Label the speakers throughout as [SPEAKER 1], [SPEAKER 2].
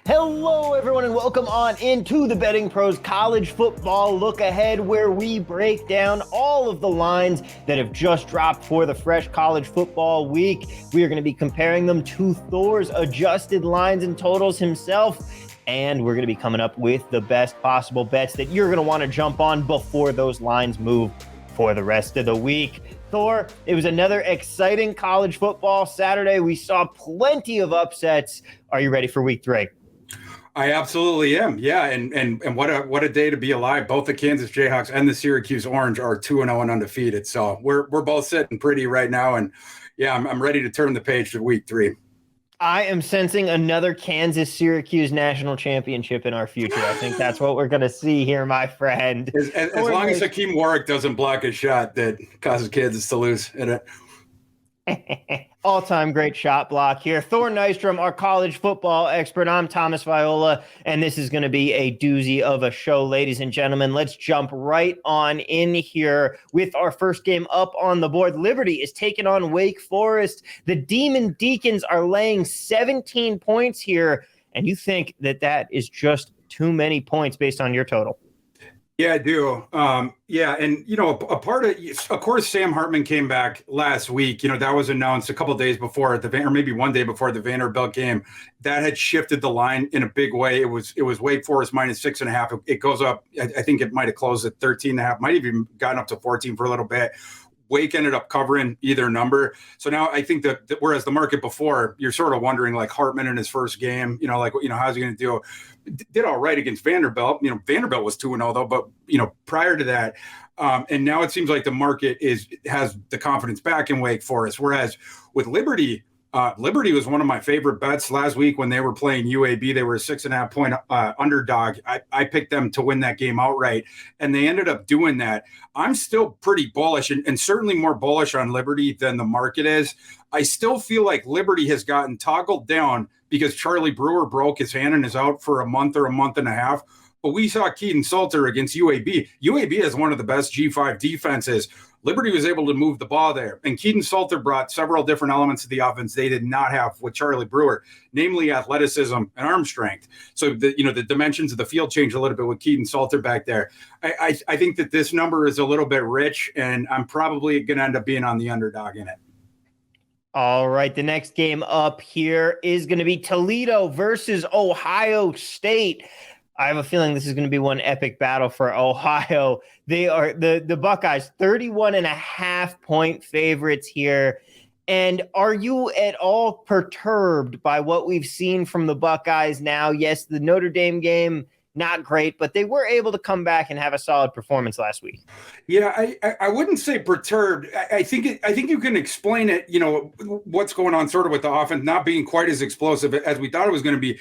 [SPEAKER 1] Hello, everyone, and welcome on into the Betting Pros College Football Look Ahead, where we break down all of the lines that have just dropped for the fresh college football week. We are going to be comparing them to Thor's adjusted lines and totals himself, and we're going to be coming up with the best possible bets that you're going to want to jump on before those lines move for the rest of the week. Thor, it was another exciting college football Saturday. We saw plenty of upsets. Are you ready for week 3?
[SPEAKER 2] I absolutely am. Yeah, and what a day to be alive. Both the Kansas Jayhawks and the Syracuse Orange are 2-0 and undefeated. So we're both sitting pretty right now, and yeah, I'm ready to turn the page to week 3.
[SPEAKER 1] I am sensing another Kansas-Syracuse national championship in our future. I think that's what we're going to see here, my friend.
[SPEAKER 2] As long as Hakeem Warwick doesn't block a shot that causes Kansas to lose in it.
[SPEAKER 1] All-time great shot block here. Thor Nystrom, our college football expert. I'm Thomas Viola, and this is going to be a doozy of a show, ladies and gentlemen. Let's jump right on in here with our first game up on the board. Liberty is taking on Wake Forest. The Demon Deacons are laying 17 points here, and you think that is just too many points based on your total.
[SPEAKER 2] Yeah, I do. Yeah, and, a part of course, Sam Hartman came back last week. That was announced a couple of days before or maybe one day before the Vanderbilt game. That had shifted the line in a big way. It was Wake Forest minus 6.5. It goes up. I think it might have closed at 13.5. Might have even gotten up to 14 for a little bit. Wake ended up covering either number. So now I think that whereas the market before, you're sort of wondering, like, Hartman in his first game, how's he going to do? Did all right against Vanderbilt. Vanderbilt was 2-0 though, but prior to that, and now it seems like the market has the confidence back in Wake Forest. Whereas with Liberty, Liberty was one of my favorite bets last week when they were playing UAB. They were a 6.5 point underdog. I picked them to win that game outright, and they ended up doing that. I'm still pretty bullish, and certainly more bullish on Liberty than the market is. I still feel like Liberty has gotten toggled down because Charlie Brewer broke his hand and is out for a month or a month and a half. But we saw Keaton Salter against UAB. UAB is one of the best G5 defenses. Liberty was able to move the ball there. And Keaton Salter brought several different elements to the offense they did not have with Charlie Brewer, namely athleticism and arm strength. So the dimensions of the field change a little bit with Keaton Salter back there. I think that this number is a little bit rich, and I'm probably going to end up being on the underdog in it.
[SPEAKER 1] All right, the next game up here is going to be Toledo versus Ohio State. I have a feeling this is going to be one epic battle for Ohio. They are the Buckeyes, 31.5 point favorites here. And are you at all perturbed by what we've seen from the Buckeyes now? Yes, the Notre Dame game, not great, but they were able to come back and have a solid performance last week.
[SPEAKER 2] Yeah, I wouldn't say perturbed. I think you can explain it, what's going on sort of with the offense not being quite as explosive as we thought it was going to be,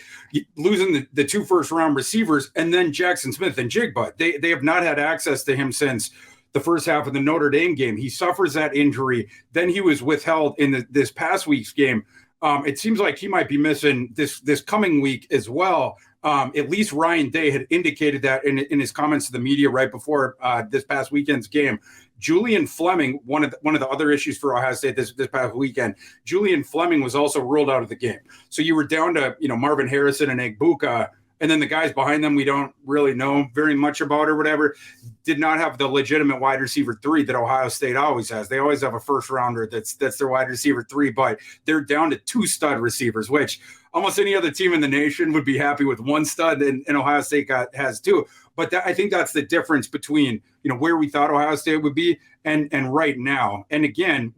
[SPEAKER 2] losing the 2 first-round receivers, and then Jackson Smith and Jigba. They have not had access to him since the first half of the Notre Dame game. He suffers that injury. Then he was withheld in this past week's game. It seems like he might be missing this coming week as well. At least Ryan Day had indicated that in his comments to the media right before this past weekend's game. Julian Fleming, one of the other issues for Ohio State this past weekend, Julian Fleming was also ruled out of the game. So you were down to Marvin Harrison and Egbuka, and then the guys behind them we don't really know very much about or whatever, did not have the legitimate wide receiver 3 that Ohio State always has. They always have a first rounder that's their wide receiver 3, but they're down to 2 stud receivers, which almost any other team in the nation would be happy with 1 stud, and Ohio State has 2. But I think that's the difference between where we thought Ohio State would be and right now. And again,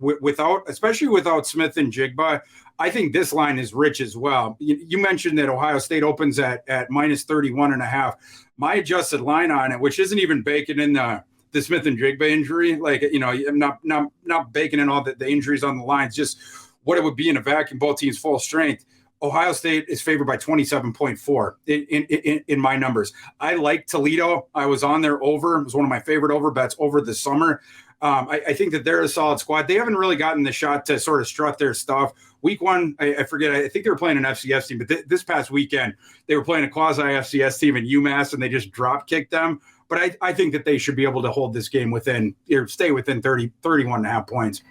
[SPEAKER 2] especially without Smith and Jigba, I think this line is rich as well. You mentioned that Ohio State opens at minus 31.5. My adjusted line on it, which isn't even baking in the Smith and Jigba injury, I'm not baking in all the injuries on the lines, just what it would be in a vacuum, both teams full strength. Ohio State is favored by 27.4 in my numbers. I like Toledo. I was on their over. It was one of my favorite over bets over the summer. I think that they're a solid squad. They haven't really gotten the shot to sort of strut their stuff. Week 1, I forget. I think they were playing an FCS team, but this past weekend they were playing a quasi-FCS team in UMass, and they just drop-kicked them. But I think that they should be able to hold this game stay within 31.5 points.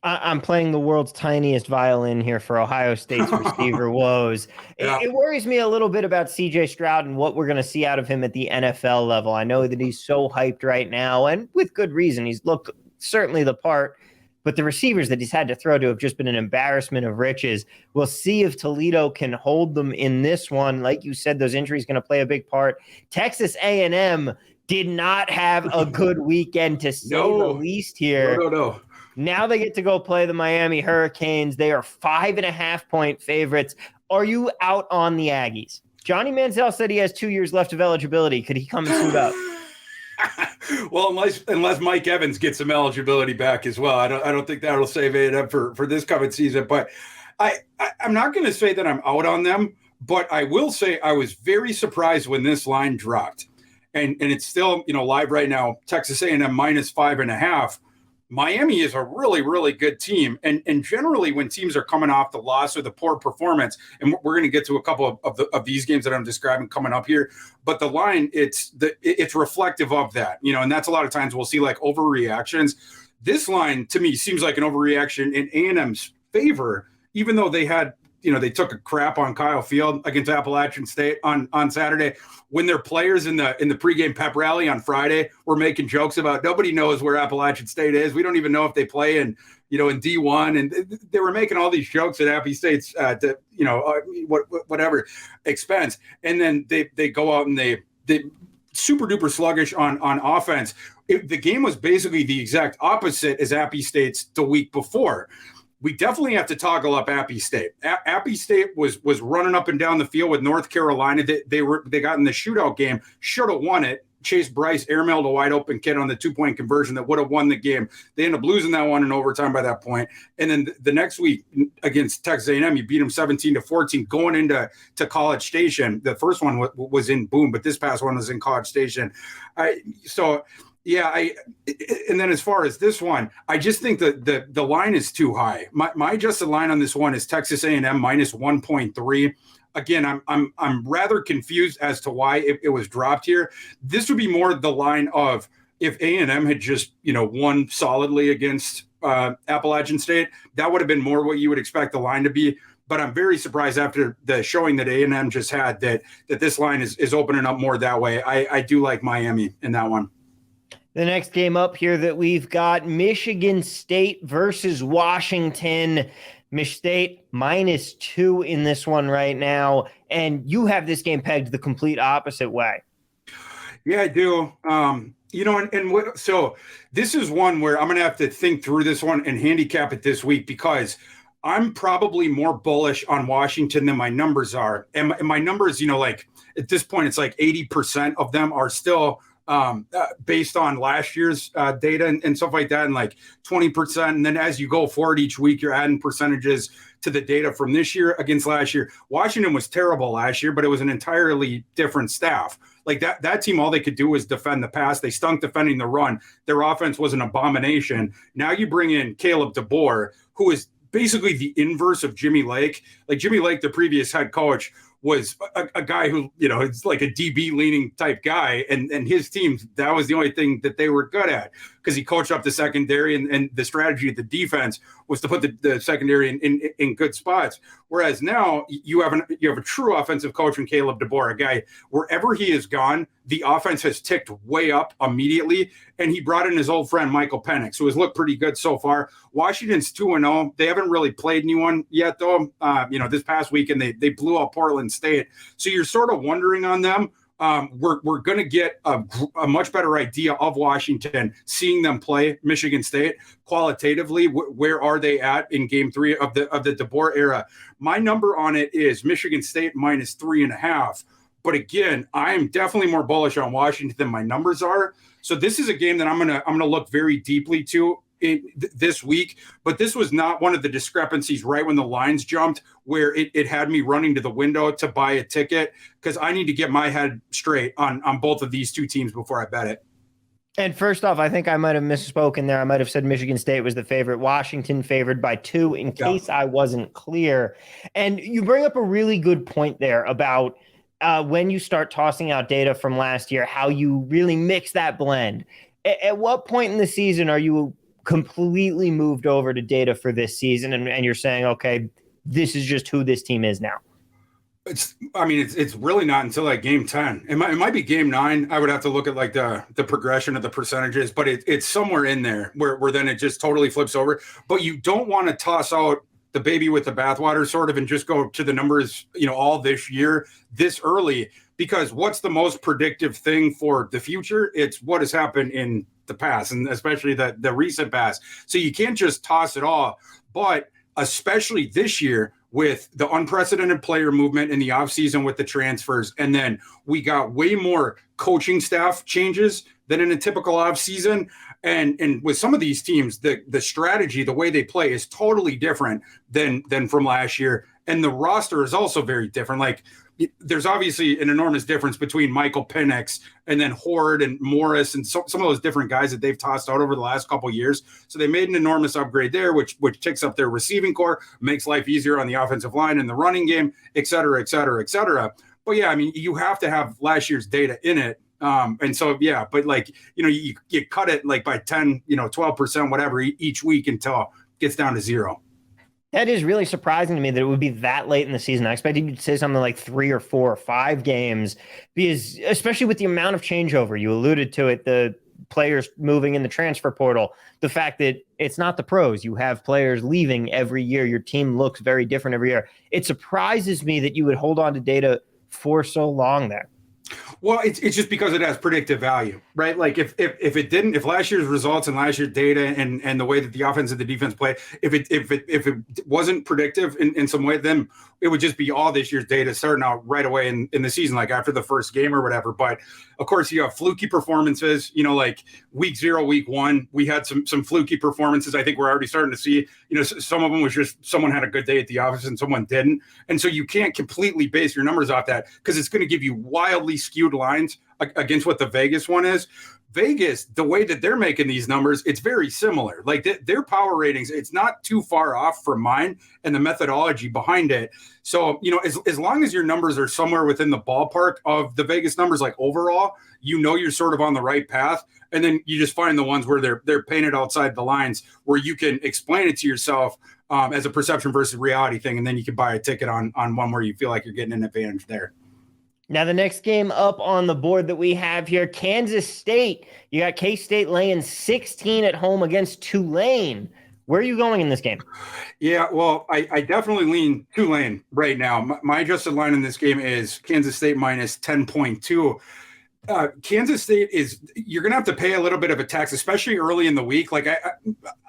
[SPEAKER 1] I'm playing the world's tiniest violin here for Ohio State's receiver woes.
[SPEAKER 2] Yeah.
[SPEAKER 1] It worries me a little bit about CJ Stroud and what we're going to see out of him at the NFL level. I know that he's so hyped right now, and with good reason. He's looked certainly the part, but the receivers that he's had to throw to have just been an embarrassment of riches. We'll see if Toledo can hold them in this one. Like you said, those injuries going to play a big part. Texas A&M did not have a good weekend, to say the least here.
[SPEAKER 2] No.
[SPEAKER 1] Now they get to go play the Miami Hurricanes. They are 5.5-point favorites. Are you out on the Aggies? Johnny Manziel said he has 2 years left of eligibility. Could he come and suit up?
[SPEAKER 2] Well, unless Mike Evans gets some eligibility back as well, I don't think that'll save A&M for this coming season. But I'm not going to say that I'm out on them, but I will say I was very surprised when this line dropped, and it's still live right now. Texas A&M -5.5. Miami is a really, really good team. And generally when teams are coming off the loss or the poor performance, and we're going to get to a couple of these games that I'm describing coming up here, but the line, it's reflective of that, and that's a lot of times we'll see like overreactions. This line to me seems like an overreaction in A&M's favor, even though they had, they took a crap on Kyle Field against Appalachian State on Saturday. When their players in the pregame pep rally on Friday were making jokes about nobody knows where Appalachian State is. We don't even know if they play in D1, and they were making all these jokes at Appy State's whatever expense. And then they go out and they super duper sluggish on offense. The game was basically the exact opposite as Appy State's the week before. We definitely have to toggle up Appy State. Appy State was running up and down the field with North Carolina. They got in the shootout game, should have won it. Chase Bryce airmailed a wide open kid on the 2-point conversion that would have won the game. They ended up losing that one in overtime by that point. And then the next week against Texas A&M, you beat them 17-14 going into College Station. The first one was in Boone, but this past one was in College Station. And then as far as this one, I just think that the line is too high. My adjusted line on this one is Texas A&M -1.3. Again, I'm rather confused as to why it was dropped here. This would be more the line of if A&M had just won solidly against Appalachian State, that would have been more what you would expect the line to be. But I'm very surprised after the showing that A&M just had that this line is opening up more that way. I do like Miami in that one.
[SPEAKER 1] The next game up here that we've got, Michigan State versus Washington. Mich State -2 in this one right now. And you have this game pegged the complete opposite way.
[SPEAKER 2] Yeah, I do. So this is one where I'm going to have to think through this one and handicap it this week, because I'm probably more bullish on Washington than my numbers are. And my numbers, at this point, it's like 80% of them are still based on last year's data and stuff like that, and like 20%. And then as you go forward each week, you're adding percentages to the data from this year against last year. Washington was terrible last year, but it was an entirely different staff. Like that team, all they could do was defend the pass. They stunk defending the run. Their offense was an abomination. Now you bring in Caleb DeBoer, who is basically the inverse of Jimmy Lake. Like Jimmy Lake, the previous head coach, was a guy who, it's like a DB leaning type guy. And his team, that was the only thing that they were good at, because he coached up the secondary, and the strategy of the defense was to put the secondary in good spots. Whereas now you have a true offensive coach in Caleb DeBoer, a guy, wherever he has gone, the offense has ticked way up immediately. And he brought in his old friend, Michael Penix, who has looked pretty good so far. Washington's 2-0. They haven't really played anyone yet, though. This past weekend, they blew out Portland State. So you're sort of wondering on them. We're going to get a much better idea of Washington, seeing them play Michigan State qualitatively. Where are they at in game 3 of the DeBoer era? My number on it is Michigan State -3.5. But again, I am definitely more bullish on Washington than my numbers are. So this is a game that I'm gonna look very deeply to this week. But this was not one of the discrepancies right when the lines jumped where it had me running to the window to buy a ticket, because I need to get my head straight on both of these two teams before I bet it.
[SPEAKER 1] And first off, I think I might have misspoken there. I might have said Michigan State was the favorite. Washington favored by 2, in case I wasn't clear. And you bring up a really good point there about when you start tossing out data from last year, how you really mix that blend. At what point in the season are you completely moved over to data for this season, and you're saying, okay, this is just who this team is now?
[SPEAKER 2] It's really not until like game 10. It might be game 9. I would have to look at like the progression of the percentages, but it's somewhere in there where then it just totally flips over. But you don't want to toss out the baby with the bathwater sort of and just go to the numbers, all this year, this early, because what's the most predictive thing for the future? It's what has happened in the past, and especially the recent past. So you can't just toss it all, but especially this year, with the unprecedented player movement in the offseason with the transfers. And then we got way more coaching staff changes than in a typical offseason. And with some of these teams, the strategy, the way they play is totally different than from last year. And the roster is also very different. Like, there's obviously an enormous difference between Michael Penix and then Horde and Morris and some of those different guys that they've tossed out over the last couple of years. So they made an enormous upgrade there, which ticks up their receiving core, makes life easier on the offensive line and the running game, et cetera, et cetera, et cetera. But yeah, you have to have last year's data in it. And so, yeah, but like, you cut it like by 10, 12%, whatever each week until it gets down to 0.
[SPEAKER 1] That is really surprising to me that it would be that late in the season. I expected you to say something like 3 or 4 or 5 games, because especially with the amount of changeover, you alluded to it, the players moving in the transfer portal, the fact that it's not the pros. You have players leaving every year. Your team looks very different every year. It surprises me that you would hold on to data for so long there.
[SPEAKER 2] Well, it's just because it has predictive value, right? Like if last year's results and last year's data and the way that the offense and the defense play, if it wasn't predictive in some way, then it would just be all this year's data starting out right away in the season, like after the first game or whatever. But of course, you have fluky performances, like week 0, week 1, we had some fluky performances. I think we're already starting to see, some of them was just someone had a good day at the office and someone didn't. And so you can't completely base your numbers off that, because it's going to give you wildly skewed lines against what the Vegas one is. Vegas, the way that they're making these numbers, it's very similar. Like their power ratings, it's not too far off from mine and the methodology behind it. So, as long as your numbers are somewhere within the ballpark of the Vegas numbers, like overall, you're sort of on the right path. And then you just find the ones where they're painted outside the lines, where you can explain it to yourself as a perception versus reality thing. And then you can buy a ticket on one where you feel like you're getting an advantage there.
[SPEAKER 1] Now, the next game up on the board that we have here, Kansas State. You got K-State laying 16 at home against Tulane. Where are you going in this game?
[SPEAKER 2] Yeah, well, I definitely lean Tulane right now. My adjusted line in this game is Kansas State minus 10.2. Kansas State you're going to have to pay a little bit of a tax, especially early in the week. Like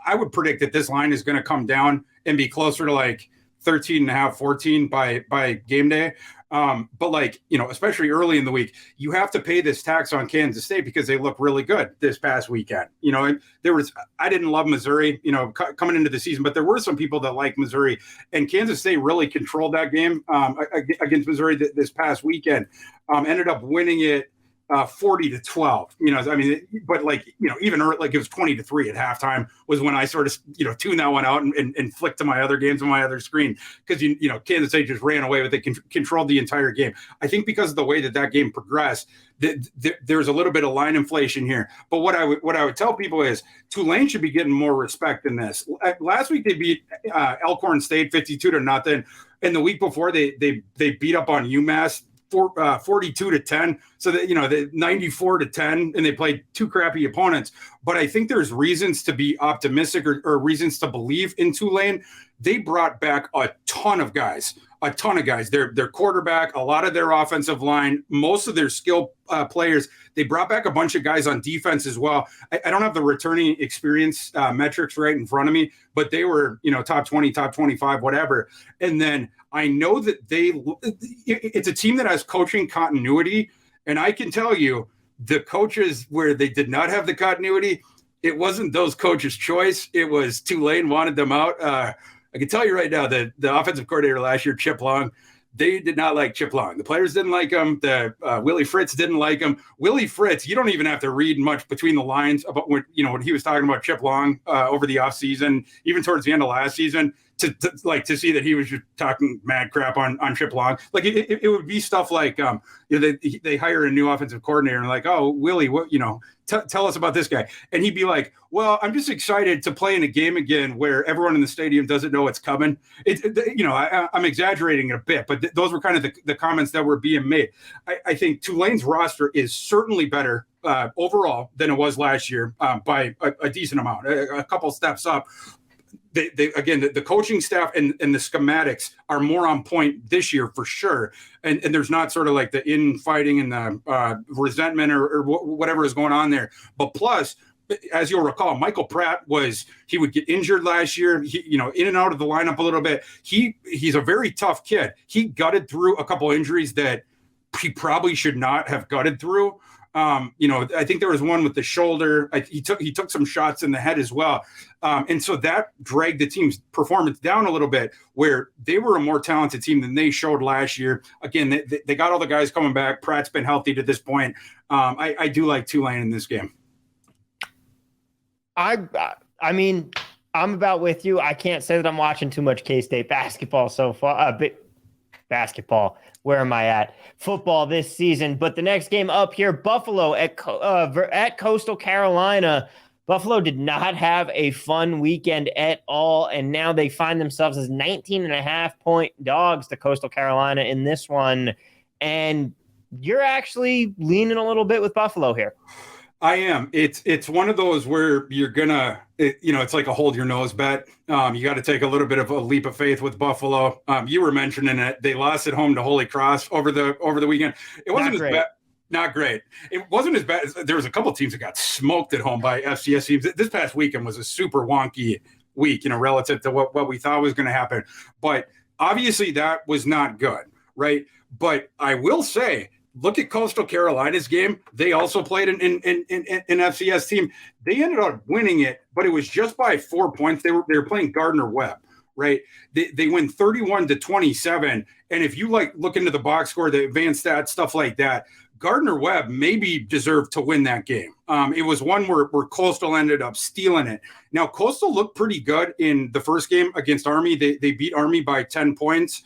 [SPEAKER 2] I would predict that this line is going to come down and be closer to like 13.5, 14 by game day. But like, especially early in the week, you have to pay this tax on Kansas State because they look really good this past weekend. And I didn't love Missouri, coming into the season, but there were some people that like Missouri, and Kansas State really controlled that game against Missouri this past weekend. Ended up winning it 40-12, but like, even like it was 20-3 at halftime was when I sort of, tuned that one out and flicked to my other games on my other screen. Cause Kansas State just ran away with it, controlled the entire game. I think because of the way that game progressed, there's a little bit of line inflation here. But what I would tell people is Tulane should be getting more respect than this. Last week they beat Elkhorn State 52-0. And the week before they beat up on UMass 42-10. So that, the 94-10, and they played 2 crappy opponents. But I think there's reasons to be optimistic or reasons to believe in Tulane. They brought back a ton of guys. Their quarterback, a lot of their offensive line, most of their skill players. They brought back a bunch of guys on defense as well. I don't have the returning experience metrics right in front of me, but they were, top 20, top 25, whatever. And then I know that it's a team that has coaching continuity. And I can tell you, the coaches where they did not have the continuity, it wasn't those coaches' choice. It was Tulane wanted them out. I can tell you right now that the offensive coordinator last year, Chip Long, they did not like Chip Long. The players didn't like him. Willie Fritz didn't like him. Willie Fritz, you don't even have to read much between the lines about when he was talking about Chip Long over the offseason, even towards the end of last season. to see that he was just talking mad crap on Chip Long. Like it would be stuff like they hire a new offensive coordinator and like, oh, Willie, what tell us about this guy, and he'd be like, well, I'm just excited to play in a game again where everyone in the stadium doesn't know what's coming. I'm exaggerating it a bit, but those were kind of the comments that were being made. I think Tulane's roster is certainly better overall than it was last year by a decent amount, a couple steps up. The coaching staff and the schematics are more on point this year for sure. And there's not sort of like the infighting and the resentment or whatever is going on there. But plus, as you'll recall, Michael Pratt he would get injured last year, in and out of the lineup a little bit. He's a very tough kid. He gutted through a couple injuries that he probably should not have gutted through. I think there was one with the shoulder. He took some shots in the head as well. And so that dragged the team's performance down a little bit, where they were a more talented team than they showed last year. Again, they got all the guys coming back. Pratt's been healthy to this point. I do like Tulane in this game.
[SPEAKER 1] I mean, I'm about with you. I can't say that I'm watching too much K-State basketball so far. Basketball. Where am I at? Football this season. But the next game up here, Buffalo at Coastal Carolina. Buffalo did not have a fun weekend at all, and now they find themselves as 19.5-point dogs to Coastal Carolina in this one. And you're actually leaning a little bit with Buffalo here.
[SPEAKER 2] I am. It's one of those where you're gonna, it's like a hold your nose bet. You got to take a little bit of a leap of faith with Buffalo. You were mentioning it. They lost at home to Holy Cross over the weekend. It wasn't as bad. Not great. It wasn't as bad. There was a couple of teams that got smoked at home by FCS teams. This past weekend was a super wonky week, relative to what we thought was going to happen. But obviously that was not good, right? But I will say, look at Coastal Carolina's game. They also played an FCS team. They ended up winning it, but it was just by 4 points. They were playing Gardner-Webb, right? They win 31-27. And if you look into the box score, the advanced stats, stuff like that, Gardner-Webb maybe deserved to win that game. It was one where Coastal ended up stealing it. Now, Coastal looked pretty good in the first game against Army. They beat Army by 10 points.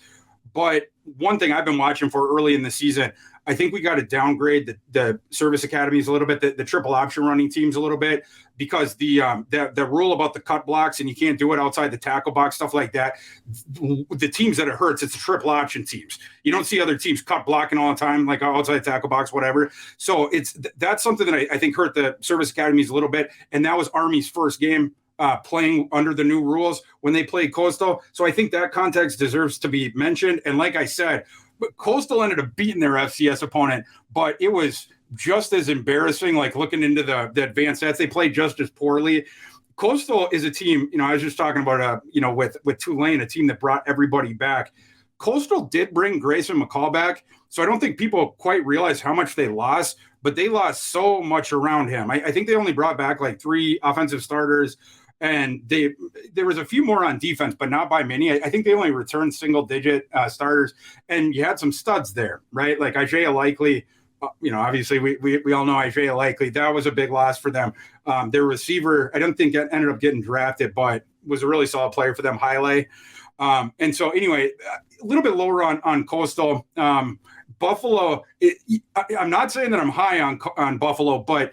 [SPEAKER 2] But one thing I've been watching for early in the season, I think we got to downgrade the service academies a little bit, the triple option running teams a little bit, because the rule about the cut blocks and you can't do it outside the tackle box, stuff like that. The teams that it hurts, it's the triple option teams. You don't see other teams cut blocking all the time, like outside the tackle box, whatever. So that's something that I think hurt the service academies a little bit. And that was Army's first game playing under the new rules when they played Coastal. So I think that context deserves to be mentioned. And like I said, Coastal ended up beating their FCS opponent, but it was just as embarrassing, like looking into the advanced stats. They played just as poorly. Coastal is a team, I was just talking about, with Tulane, a team that brought everybody back. Coastal did bring Grayson McCall back, so I don't think people quite realize how much they lost, but they lost so much around him. I think they only brought back like 3 offensive starters, and there was a few more on defense, but not by many. I think they only returned single-digit starters, and you had some studs there, right? Like Isaiah Likely, obviously we all know Isaiah Likely. That was a big loss for them. Their receiver, I don't think ended up getting drafted, but was a really solid player for them, Haile. And so anyway, a little bit lower on Coastal. Buffalo, I'm not saying that I'm high on Buffalo, but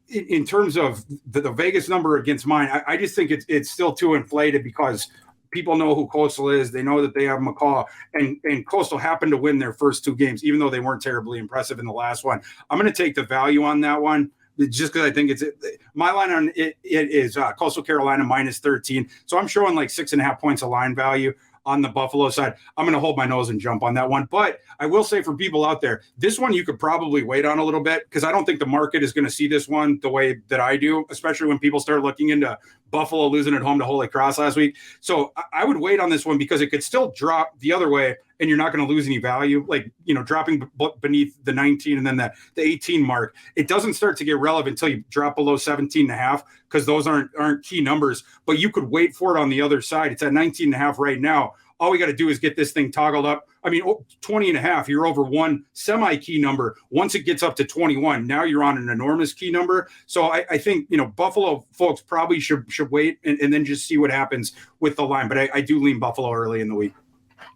[SPEAKER 2] in terms of the Vegas number against mine, I just think it's still too inflated because people know who Coastal is. They know that they have McCall, and Coastal happened to win their first 2 games, even though they weren't terribly impressive in the last one. I'm going to take the value on that one just because I think my line on it is Coastal Carolina minus 13. So I'm showing like 6.5 points of line value on the Buffalo side. I'm going to hold my nose and jump on that one. But I will say for people out there, this one you could probably wait on a little bit because I don't think the market is going to see this one the way that I do, especially when people start looking into Buffalo losing at home to Holy Cross last week. So I would wait on this one because it could still drop the other way and you're not going to lose any value. Like, dropping beneath the 19 and then the 18 mark, it doesn't start to get relevant until you drop below 17.5 because those aren't key numbers, but you could wait for it on the other side. It's at 19.5 right now. All we got to do is get this thing toggled up I mean, 20 and a half, you're over one semi-key number. Once it gets up to 21, now you're on an enormous key number. So I think, Buffalo folks probably should wait and then just see what happens with the line. But I do lean Buffalo early in the week.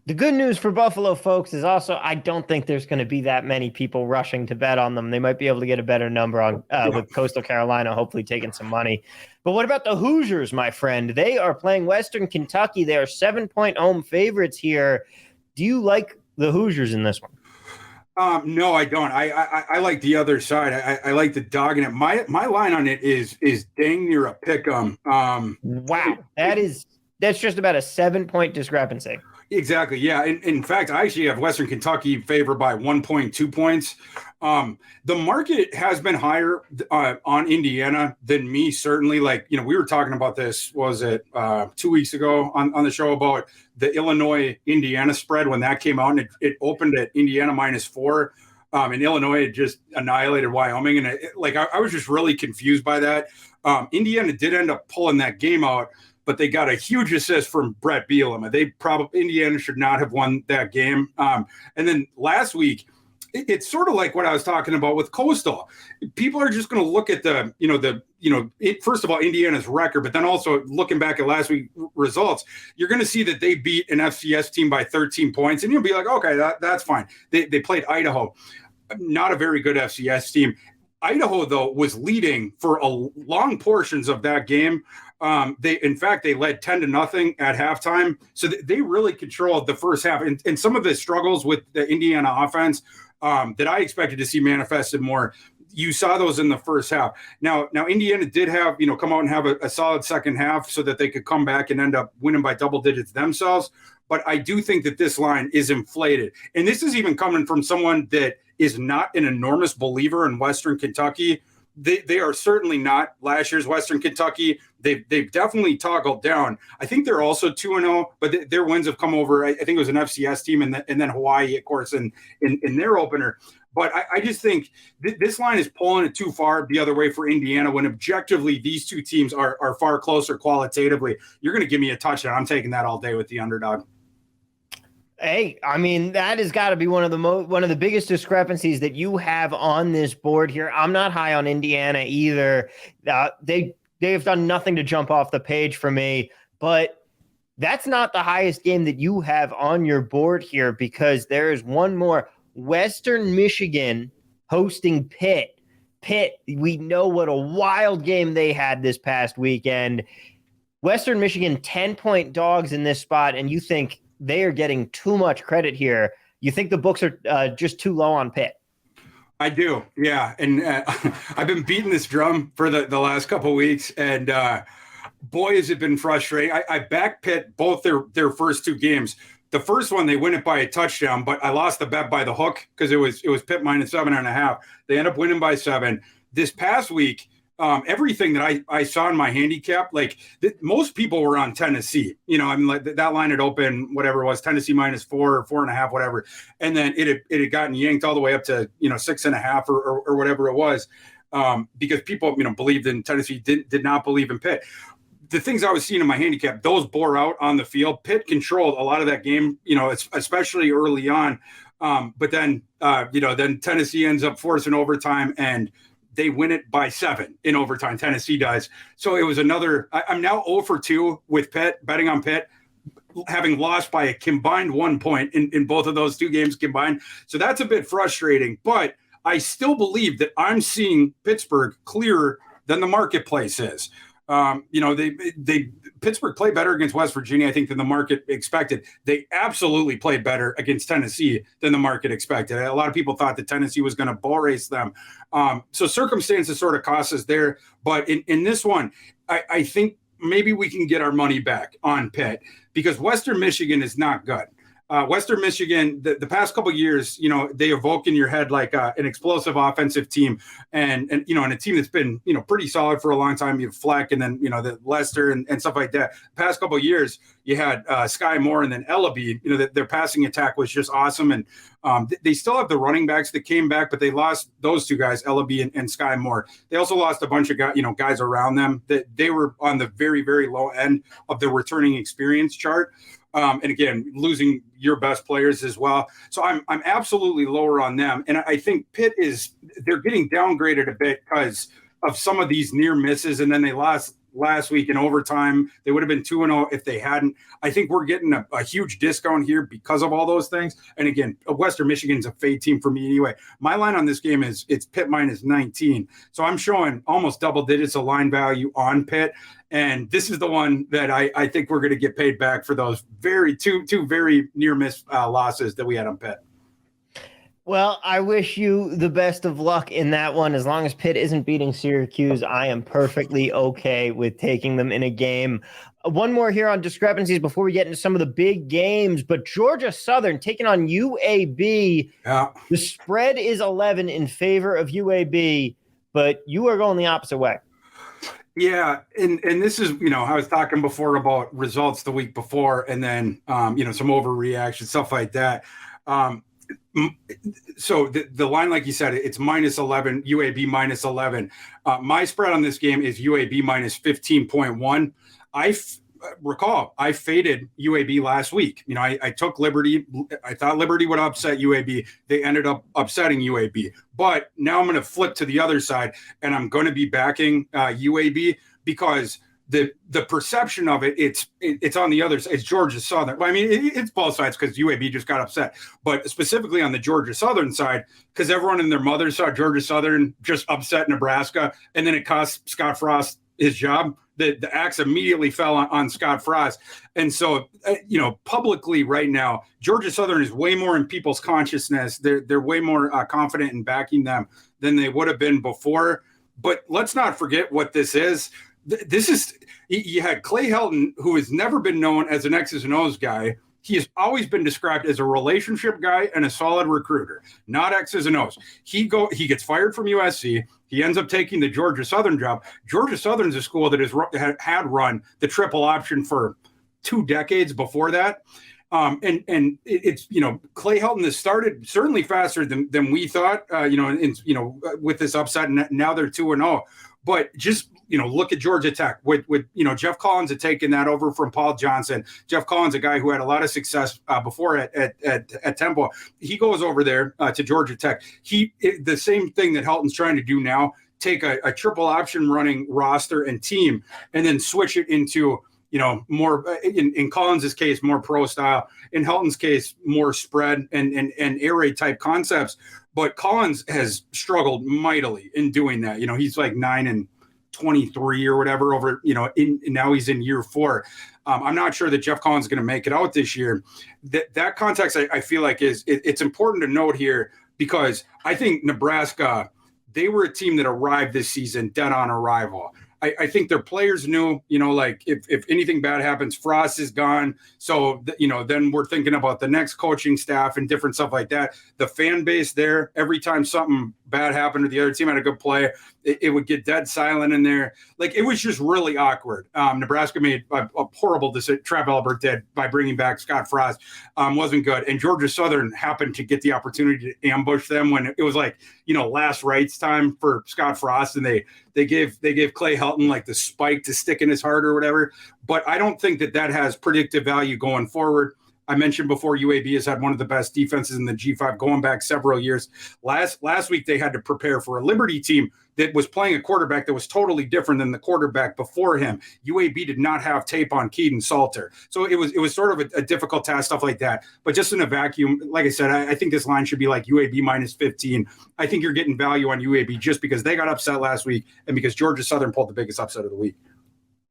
[SPEAKER 1] The good news for Buffalo folks is also I don't think there's going to be that many people rushing to bet on them. They might be able to get a better number on with Coastal Carolina, hopefully taking some money. But what about the Hoosiers, my friend? They are playing Western Kentucky. They are 7-point home favorites here. Do you like the Hoosiers in this one?
[SPEAKER 2] No, I don't. I like the other side. I like the dog in it. My line on it is dang near a pick 'em.
[SPEAKER 1] Wow, that's just about a 7-point discrepancy.
[SPEAKER 2] Exactly. Yeah. In fact, I actually have Western Kentucky favored by 1.2 points. The market has been higher on Indiana than me, certainly. Like, we were talking about this, was it 2 weeks ago on the show about the Illinois-Indiana spread when that came out, and it opened at Indiana -4. And Illinois had just annihilated Wyoming. And I was just really confused by that. Indiana did end up pulling that game out, but they got a huge assist from Brett Bielema. Indiana should not have won that game. And then last week, it's sort of like what I was talking about with Coastal. People are just going to look at first of all, Indiana's record, but then also looking back at last week's results, you're going to see that they beat an FCS team by 13 points, and you'll be like, okay, that's fine. They played Idaho, not a very good FCS team. Idaho, though, was leading for long portions of that game. They led 10-0 at halftime. So they really controlled the first half. And some of the struggles with the Indiana offense that I expected to see manifested more, you saw those in the first half. Now Indiana did have, come out and have a solid second half so that they could come back and end up winning by double digits themselves. But I do think that this line is inflated. And this is even coming from someone that is not an enormous believer in Western Kentucky. They are certainly not last year's Western Kentucky. They've definitely toggled down. I think they're also 2-0, but their wins have come over. I think it was an FCS team and then Hawaii, of course, in their opener. But I just think this line is pulling it too far the other way for Indiana when objectively these two teams are far closer qualitatively. You're going to give me a touchdown. I'm taking that all day with the underdog.
[SPEAKER 1] Hey, I mean, that has got to be one of the biggest discrepancies that you have on this board here. I'm not high on Indiana either. They have done nothing to jump off the page for me, but that's not the highest game that you have on your board here because there is one more. Western Michigan hosting Pitt. Pitt, we know what a wild game they had this past weekend. Western Michigan, 10-point dogs in this spot, and you think they are getting too much credit here. You think the books are just too low on Pitt?
[SPEAKER 2] I do, yeah. And I've been beating this drum for the last couple of weeks, and boy, has it been frustrating. I backed Pitt both their first two games. The first one, they win it by a touchdown, but I lost the bet by the hook because it was Pitt -7.5. They end up winning by 7. This past week, everything that I saw in my handicap, most people were on Tennessee. That line had opened, whatever it was, Tennessee -4 or 4.5, whatever. And then it had gotten yanked all the way up to, 6.5 or whatever it was because people, believed in Tennessee, did not believe in Pitt. The things I was seeing in my handicap, those bore out on the field. Pitt controlled a lot of that game, especially early on. But then Tennessee ends up forcing overtime and they win it by 7 in overtime. Tennessee does. So it was another, I'm now 0 for 2 with Pitt, betting on Pitt, having lost by a combined 1 point in both of those two games combined. So that's a bit frustrating, but I still believe that I'm seeing Pittsburgh clearer than the marketplace is. Pittsburgh played better against West Virginia, I think, than the market expected. They absolutely played better against Tennessee than the market expected. A lot of people thought that Tennessee was going to bull race them. So circumstances sort of cost us there. But in this one, I think maybe we can get our money back on Pitt because Western Michigan is not good. Western Michigan, the past couple of years, they evoke in your head like an explosive offensive team, and a team that's been pretty solid for a long time. You have Fleck, and then the Lester and stuff like that. The past couple of years, you had Sky Moore and then Ellaby. Their passing attack was just awesome, and they still have the running backs that came back, but they lost those two guys, Ellaby and Sky Moore. They also lost a bunch of guys around them that they were on the very, very low end of the returning experience chart. And again, losing your best players as well. So I'm absolutely lower on them. And I think Pitt they're getting downgraded a bit because of some of these near misses. And then they lost last week in overtime. They would have been 2-0 if they hadn't. I think we're getting a huge discount here because of all those things. And again, Western Michigan's a fade team for me anyway. My line on this game it's Pitt minus 19. So I'm showing almost double digits of line value on Pitt. And this is the one that I think we're going to get paid back for those two very near miss losses that we had on Pitt.
[SPEAKER 1] Well, I wish you the best of luck in that one. As long as Pitt isn't beating Syracuse, I am perfectly okay with taking them in a game. One more here on discrepancies before we get into some of the big games. But Georgia Southern taking on UAB.
[SPEAKER 2] Yeah.
[SPEAKER 1] The spread is 11 in favor of UAB, but you are going the opposite way.
[SPEAKER 2] Yeah, and this is, I was talking before about results the week before and then, some overreaction, stuff like that. So the line, like you said, it's minus 11, UAB minus 11. My spread on this game is UAB minus 15.1. Recall, I faded UAB last week. I took Liberty. I thought Liberty would upset UAB. They ended up upsetting UAB. But now I'm going to flip to the other side, and I'm going to be backing UAB because the perception of it's on the other side. It's Georgia Southern. Well, I mean, it's both sides because UAB just got upset. But specifically on the Georgia Southern side, because everyone and their mother saw Georgia Southern just upset Nebraska, and then it cost Scott Frost his job. The axe immediately fell on Scott Frost. And so, publicly right now, Georgia Southern is way more in people's consciousness. They're way more confident in backing them than they would have been before. But let's not forget what this is. You had Clay Helton, who has never been known as an X's and O's guy. He has always been described as a relationship guy and a solid recruiter, not X's and O's. He gets fired from USC. He ends up taking the Georgia Southern job. Georgia Southern's a school that had run the triple option for 2 decades before that. And it's Clay Helton has started certainly faster than we thought. With this upset, and now they're 2-0. But just look at Georgia Tech with Jeff Collins had taken that over from Paul Johnson. Jeff Collins, a guy who had a lot of success before at Temple. He goes over there to Georgia Tech. The same thing that Helton's trying to do now: take a triple option running roster and team, and then switch it into more in Collins' case, more pro style. In Helton's case, more spread and air raid type concepts. But Collins has struggled mightily in doing that. He's like 9-23 or whatever over, now he's in year 4. I'm not sure that Jeff Collins is going to make it out this year. That context, I feel like it's important to note here because I think Nebraska, they were a team that arrived this season dead on arrival. I think their players knew, if anything bad happens, Frost is gone. So, then we're thinking about the next coaching staff and different stuff like that. The fan base there, every time something bad happened or the other team had a good play, it would get dead silent in there. Like, it was just really awkward. Nebraska made a horrible decision. Trav Albert did by bringing back Scott Frost. Wasn't good. And Georgia Southern happened to get the opportunity to ambush them when it was like, last rites time for Scott Frost. And they gave Clay Helton like the spike to stick in his heart or whatever. But I don't think that has predictive value going forward. I mentioned before UAB has had one of the best defenses in the G5 going back several years. Last week they had to prepare for a Liberty team that was playing a quarterback that was totally different than the quarterback before him. UAB did not have tape on Keaton Salter. So it was sort of a difficult task, stuff like that. But just in a vacuum, like I said, I think this line should be like UAB minus 15. I think you're getting value on UAB just because they got upset last week and because Georgia Southern pulled the biggest upset of the week.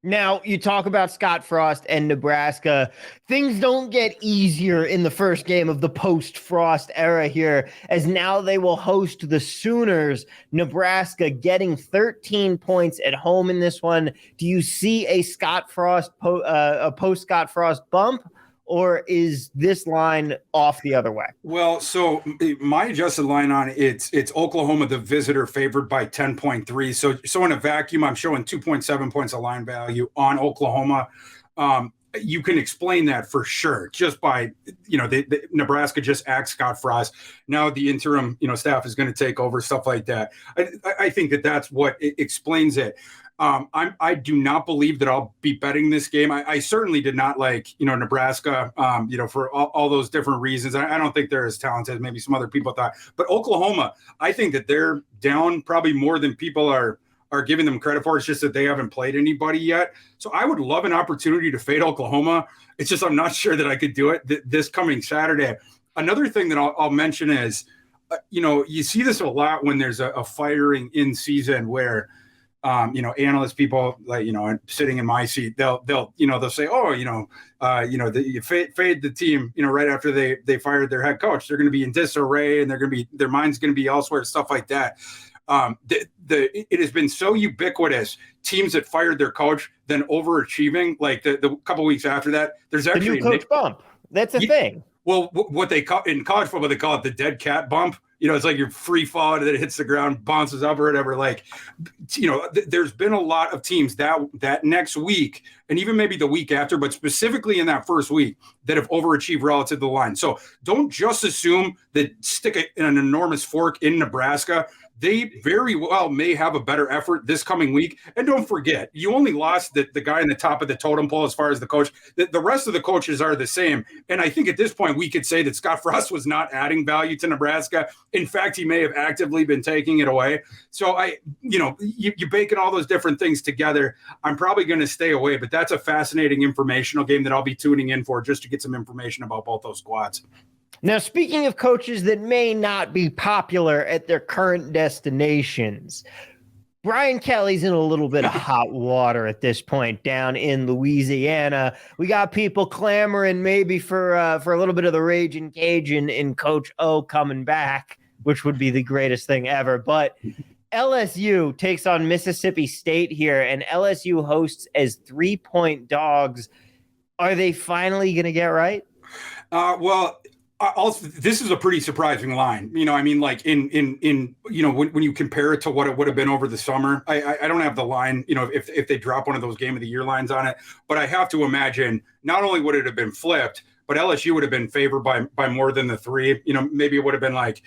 [SPEAKER 1] Now, you talk about Scott Frost and Nebraska. Things don't get easier in the first game of the post-Frost era here, as now they will host the Sooners. Nebraska getting 13 points at home in this one. Do you see a Scott Frost, a post-Scott Frost bump, or is this line off the other way? Well,
[SPEAKER 2] so my adjusted line on it's Oklahoma, the visitor, favored by 10.3. So in a vacuum, I'm showing 2.7 points of line value on Oklahoma. You can explain that for sure just by, Nebraska just axed Scott Frost. Now the interim, staff is going to take over, stuff like that. I think that's what explains it. I do not believe that I'll be betting this game. I certainly did not like, Nebraska, for all those different reasons. I don't think they're as talented as maybe some other people thought. But Oklahoma, I think that they're down probably more than people are giving them credit for. It's just that they haven't played anybody yet. So I would love an opportunity to fade Oklahoma. It's just I'm not sure that I could do it this coming Saturday. Another thing that I'll mention is, you see this a lot when there's a firing in season where – analyst people like, sitting in my seat, they'll say, you fade the team, right after they fired their head coach. They're going to be in disarray and their mind's going to be elsewhere, stuff like that. It has been so ubiquitous. Teams that fired their coach then overachieving, like the couple weeks after that, there's actually
[SPEAKER 1] the new coach bump. That's a thing.
[SPEAKER 2] Well, what they call in college football, they call it the dead cat bump. It's like you're free fall and then it hits the ground, bounces up or whatever. Like, there's been a lot of teams that next week and even maybe the week after, but specifically in that first week that have overachieved relative to the line. So don't just assume that stick an enormous fork in Nebraska. They very well may have a better effort this coming week. And don't forget, you only lost the guy in the top of the totem pole as far as the coach. The rest of the coaches are the same. And I think at this point, we could say that Scott Frost was not adding value to Nebraska. In fact, he may have actively been taking it away. So you baking all those different things together, I'm probably going to stay away. But that's a fascinating informational game that I'll be tuning in for just to get some information about both those squads.
[SPEAKER 1] Now, speaking of coaches that may not be popular at their current destinations, Brian Kelly's in a little bit of hot water at this point down in Louisiana. We got people clamoring maybe for a little bit of the Ragin' Cajun in Coach O coming back, which would be the greatest thing ever. But LSU takes on Mississippi State here, and LSU hosts as 3-point dogs. Are they finally going to get right?
[SPEAKER 2] This is a pretty surprising line. Like in when you compare it to what it would have been over the summer, I don't have the line, if they drop one of those game of the year lines on it, but I have to imagine not only would it have been flipped, but LSU would have been favored by more than the 3, maybe it would have been like,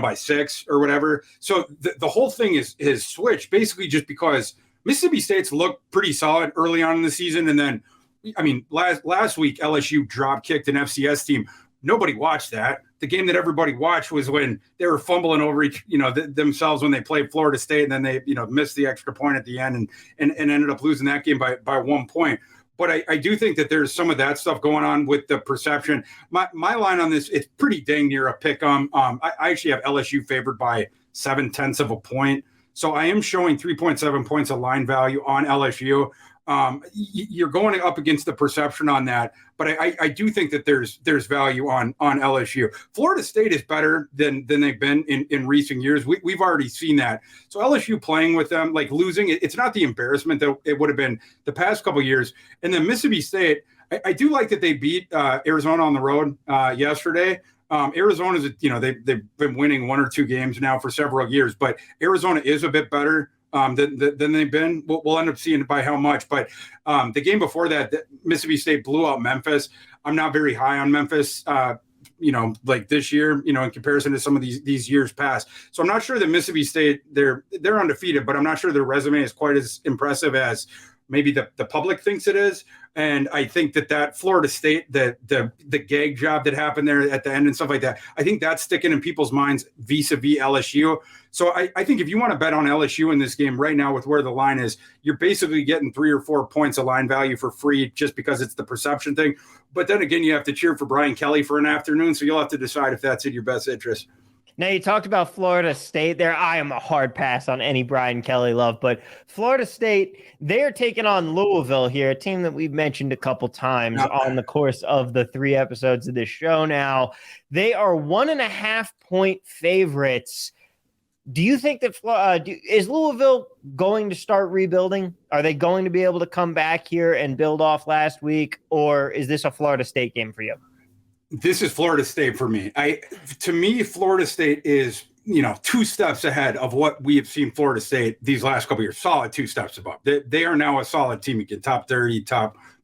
[SPEAKER 2] by 6 or whatever. So the whole thing is switched basically just because Mississippi State's looked pretty solid early on in the season. And then, last week, LSU drop kicked an FCS team. Nobody watched that. The game that everybody watched was when they were fumbling over themselves when they played Florida State, and then they, missed the extra point at the end and ended up losing that game by 1 point. But I do think that there's some of that stuff going on with the perception. My line on this, it's pretty dang near a pick. I actually have LSU favored by 0.7 of a point. So I am showing 3.7 points of line value on LSU. You're going up against the perception on that, but I do think that there's value on LSU. Florida State is better than they've been in recent years. We've already seen that. So LSU playing with them, like losing, it's not the embarrassment that it would have been the past couple of years. And then Mississippi State, I do like that they beat Arizona on the road yesterday. Arizona's, they've been winning 1 or 2 games now for several years, but Arizona is a bit better than they've been. We'll end up seeing by how much. But the game before that, Mississippi State blew out Memphis. I'm not very high on Memphis, like this year, in comparison to some of these years past. So I'm not sure that Mississippi State, they're undefeated, but I'm not sure their resume is quite as impressive as maybe the public thinks it is. And I think that Florida State, the gag job that happened there at the end and stuff like that, I think that's sticking in people's minds vis-a-vis LSU. So I think if you want to bet on LSU in this game right now with where the line is, you're basically getting 3 or 4 points of line value for free just because it's the perception thing. But then again, you have to cheer for Brian Kelly for an afternoon, so you'll have to decide if that's in your best interest.
[SPEAKER 1] Now, you talked about Florida State there. I am a hard pass on any Brian Kelly love, but Florida State, they're taking on Louisville here, a team that we've mentioned a couple times on the course of the 3 episodes of this show now. They are 1.5-point favorites. Do you think that is Louisville going to start rebuilding? Are they going to be able to come back here and build off last week, or is this a Florida State game for you?
[SPEAKER 2] This is Florida State for me. To me, Florida State is, 2 steps ahead of what we have seen Florida State these last couple of years. Solid 2 steps above. They are now a solid team. You get top 30,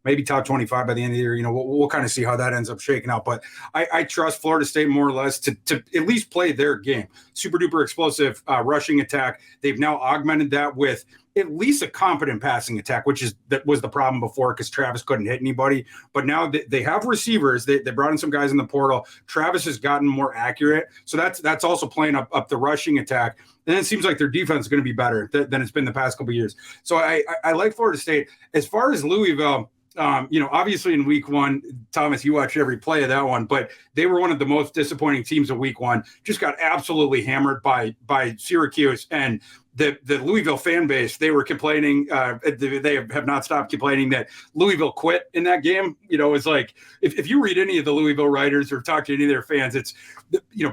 [SPEAKER 2] maybe top 25 by the end of the year. We'll kind of see how that ends up shaking out. But I trust Florida State more or less to at least play their game. Super duper explosive rushing attack. They've now augmented that with at least a competent passing attack, that was the problem before because Travis couldn't hit anybody. But now they have receivers. They brought in some guys in the portal. Travis has gotten more accurate. So that's also playing up the rushing attack. And it seems like their defense is going to be better than it's been the past couple of years. So I like Florida State. As far as Louisville, obviously in week one, Thomas, you watched every play of that one, but they were one of the most disappointing teams of week one. Just got absolutely hammered by Syracuse. And the Louisville fan base, they were complaining. They have not stopped complaining that Louisville quit in that game. It's like if you read any of the Louisville writers or talk to any of their fans, it's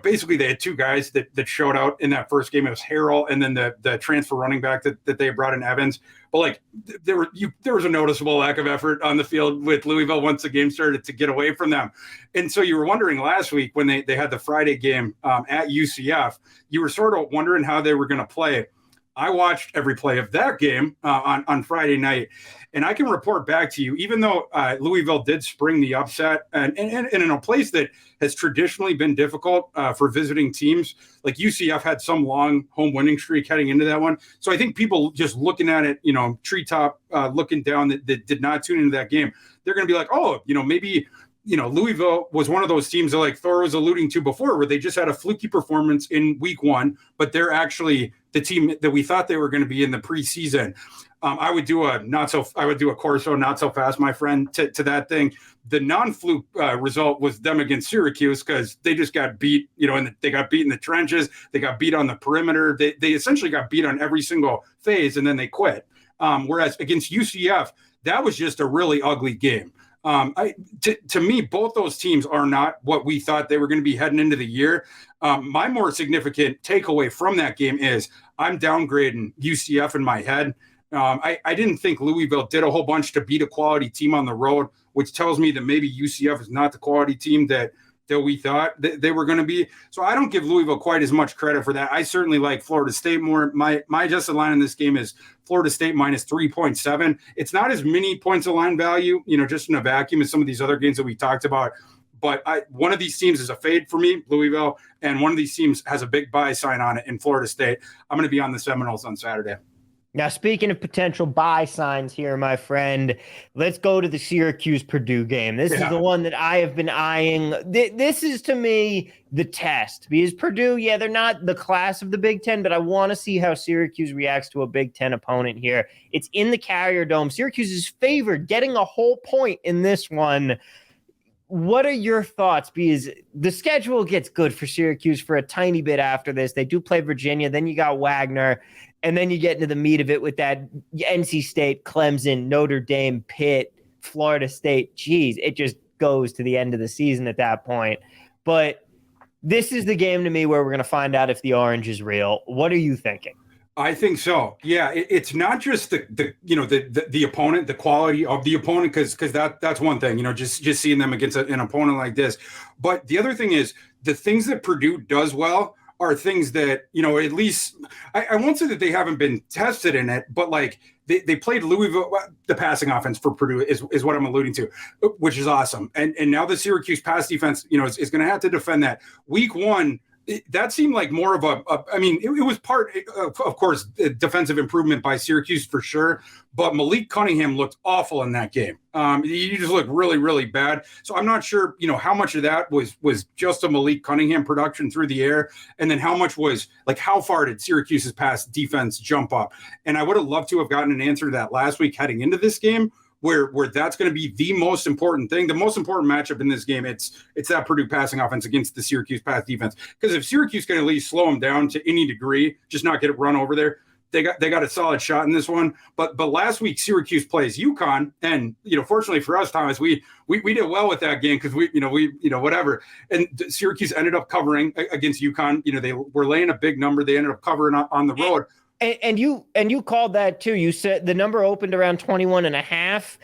[SPEAKER 2] basically they had two guys that showed out in that first game. It was Harrell and then the transfer running back that they brought in, Evans. But like there was a noticeable lack of effort on the field with Louisville once the game started to get away from them. And so you were wondering last week when they had the Friday game at UCF, you were sort of wondering how they were going to play. I watched every play of that game on Friday night, and I can report back to you, even though Louisville did spring the upset and in a place that has traditionally been difficult for visiting teams, like UCF had some long home winning streak heading into that one. So I think people just looking at it, treetop looking down that did not tune into that game, they're going to be like, oh, maybe Louisville was one of those teams that like Thor was alluding to before, where they just had a fluky performance in week one, but they're actually the team that we thought they were going to be in the preseason. I would do a Corso not so fast, my friend, to that thing. The non-fluke result was them against Syracuse because they just got beat, and they got beat in the trenches. They got beat on the perimeter. They essentially got beat on every single phase, and then they quit. Whereas against UCF, that was just a really ugly game. To me, both those teams are not what we thought they were going to be heading into the year. My more significant takeaway from that game is I'm downgrading UCF in my head. I didn't think Louisville did a whole bunch to beat a quality team on the road, which tells me that maybe UCF is not the quality team that we thought they were going to be. So I don't give Louisville quite as much credit for that. I certainly like Florida State more. My adjusted line in this game is Florida State minus 3.7. It's not as many points of line value, just in a vacuum as some of these other games that we talked about. But one of these teams is a fade for me, Louisville, and one of these teams has a big buy sign on it in Florida State. I'm going to be on the Seminoles on Saturday.
[SPEAKER 1] Now, speaking of potential buy signs here, my friend, let's go to the Syracuse-Purdue game. This is the one that I have been eyeing. This is, to me, the test. Because Purdue, they're not the class of the Big Ten, but I want to see how Syracuse reacts to a Big Ten opponent here. It's in the Carrier Dome. Syracuse is favored, getting a whole point in this one. What are your thoughts? Because the schedule gets good for Syracuse for a tiny bit after this. They do play Virginia. Then you got Wagner. And then you get into the meat of it with that NC State, Clemson, Notre Dame, Pitt, Florida State. Geez, it just goes to the end of the season at that point. But this is the game to me where we're going to find out if the orange is real. What are you thinking?
[SPEAKER 2] I think so. Yeah, it's not just the opponent, the quality of the opponent, because that's one thing. Just seeing them against an opponent like this. But the other thing is the things that Purdue does well are things that, at least I won't say that they haven't been tested in it, but like they played Louisville. The passing offense for Purdue is what I'm alluding to, which is awesome. And now the Syracuse pass defense, is going to have to defend that. Week one, that seemed like more of it was part, of course, defensive improvement by Syracuse for sure. But Malik Cunningham looked awful in that game. He just looked really, really bad. So I'm not sure, how much of that was just a Malik Cunningham production through the air. And then how much was like, how far did Syracuse's pass defense jump up? And I would have loved to have gotten an answer to that last week heading into this game, where that's going to be the most important thing. The most important matchup in this game, it's that Purdue passing offense against the Syracuse pass defense. Because if Syracuse can at least slow them down to any degree, just not get it run over there, they got a solid shot in this one. But last week Syracuse plays UConn, and fortunately for us, Thomas, we did well with that game because we whatever. And Syracuse ended up covering against UConn. They were laying a big number. They ended up covering on the road.
[SPEAKER 1] And you called that too. You said the number opened around 21 and a half.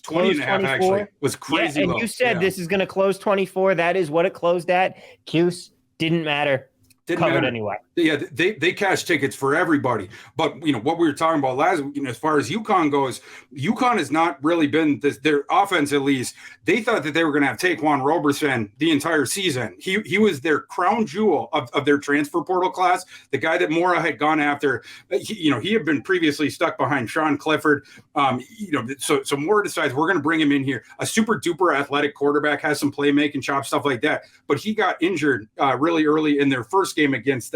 [SPEAKER 2] 20 and a half actually was crazy.
[SPEAKER 1] And you said this is going to close 24. That is what it closed at. Cuse, didn't matter. covered
[SPEAKER 2] matter.
[SPEAKER 1] anyway.
[SPEAKER 2] Yeah, they cash tickets for everybody. But, what we were talking about last week, as far as UConn goes, UConn has not really been their offense, at least. They thought that they were going to have Taquan Roberson the entire season. He was their crown jewel of their transfer portal class, the guy that Mora had gone after. He had been previously stuck behind Sean Clifford. So Mora decides we're going to bring him in here. A super duper athletic quarterback, has some playmaking, chop, stuff like that. But he got injured really early in their first game against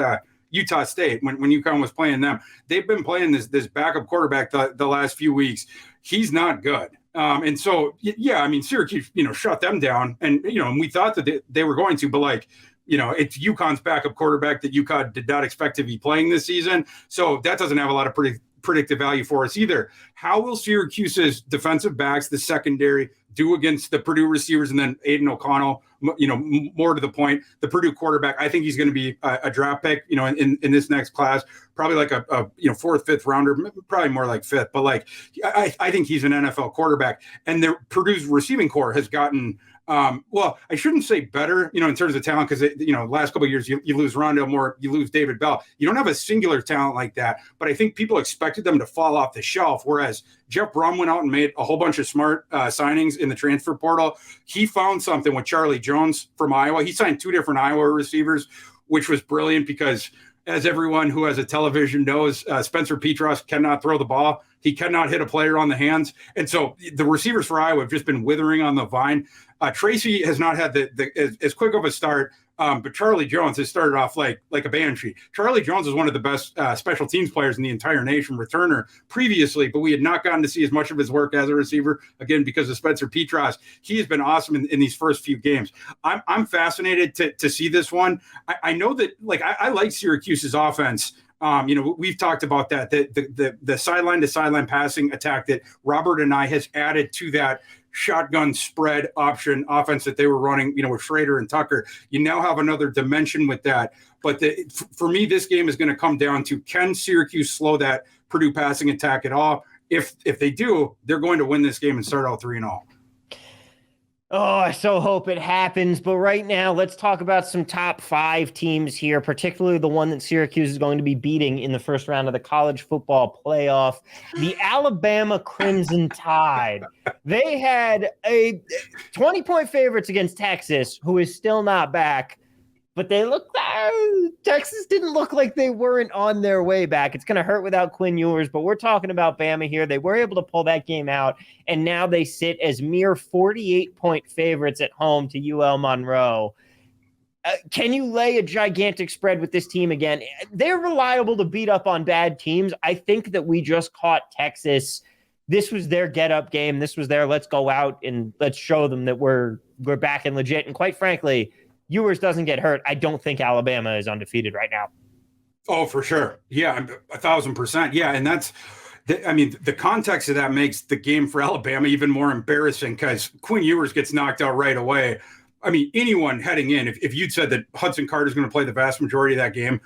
[SPEAKER 2] Utah State when UConn was playing them. They've been playing this backup quarterback the last few weeks. He's not good. And so, Syracuse, shut them down. And we thought that they were going to, but it's UConn's backup quarterback that UConn did not expect to be playing this season. So that doesn't have a lot of predictive value for us either. How will Syracuse's defensive backs, the secondary, do against the Purdue receivers, and then Aiden O'Connell? More to the point, the Purdue quarterback, I think he's going to be a draft pick, in this next class, probably like a fourth, fifth rounder, probably more like fifth. But I think he's an NFL quarterback, and Purdue's receiving core has gotten. I shouldn't say better, in terms of talent, because last couple of years you lose Rondale Moore, you lose David Bell. You don't have a singular talent like that, but I think people expected them to fall off the shelf. Whereas Jeff Brom went out and made a whole bunch of smart signings in the transfer portal. He found something with Charlie Jones from Iowa. He signed 2 different Iowa receivers, which was brilliant because, as everyone who has a television knows, Spencer Petras cannot throw the ball. He cannot hit a player on the hands. And so the receivers for Iowa have just been withering on the vine. Tracy has not had as quick of a start, but Charlie Jones has started off like a banshee. Charlie Jones is one of the best special teams players in the entire nation, returner previously, but we had not gotten to see as much of his work as a receiver, again, because of Spencer Petras. He has been awesome in these first few games. I'm fascinated to see this one. I know that, I like Syracuse's offense. We've talked about that, the sideline to sideline passing attack that Robert and I has added to that shotgun spread option offense that they were running, with Schrader and Tucker. You now have another dimension with that. But for me, this game is going to come down to, can Syracuse slow that Purdue passing attack at all? If they do, they're going to win this game and start out 3-0.
[SPEAKER 1] Oh, I so hope it happens. But right now, let's talk about some top 5 teams here, particularly the one that Syracuse is going to be beating in the first round of the college football playoff, the Alabama Crimson Tide. They had a 20-point favorites against Texas, who is still not back. But Texas didn't look like they weren't on their way back. It's going to hurt without Quinn Ewers, but we're talking about Bama here. They were able to pull that game out, and now they sit as mere 48-point favorites at home to UL Monroe. Can you lay a gigantic spread with this team again? They're reliable to beat up on bad teams. I think that we just caught Texas. This was their get-up game. This was their let's go out and let's show them that we're back and legit. And quite frankly, Ewers doesn't get hurt, I don't think Alabama is undefeated right now.
[SPEAKER 2] Oh, for sure. Yeah, 1,000%. Yeah, and that's the context of that makes the game for Alabama even more embarrassing because Quinn Ewers gets knocked out right away. Anyone heading in, if you'd said that Hudson Card is going to play the vast majority of that game,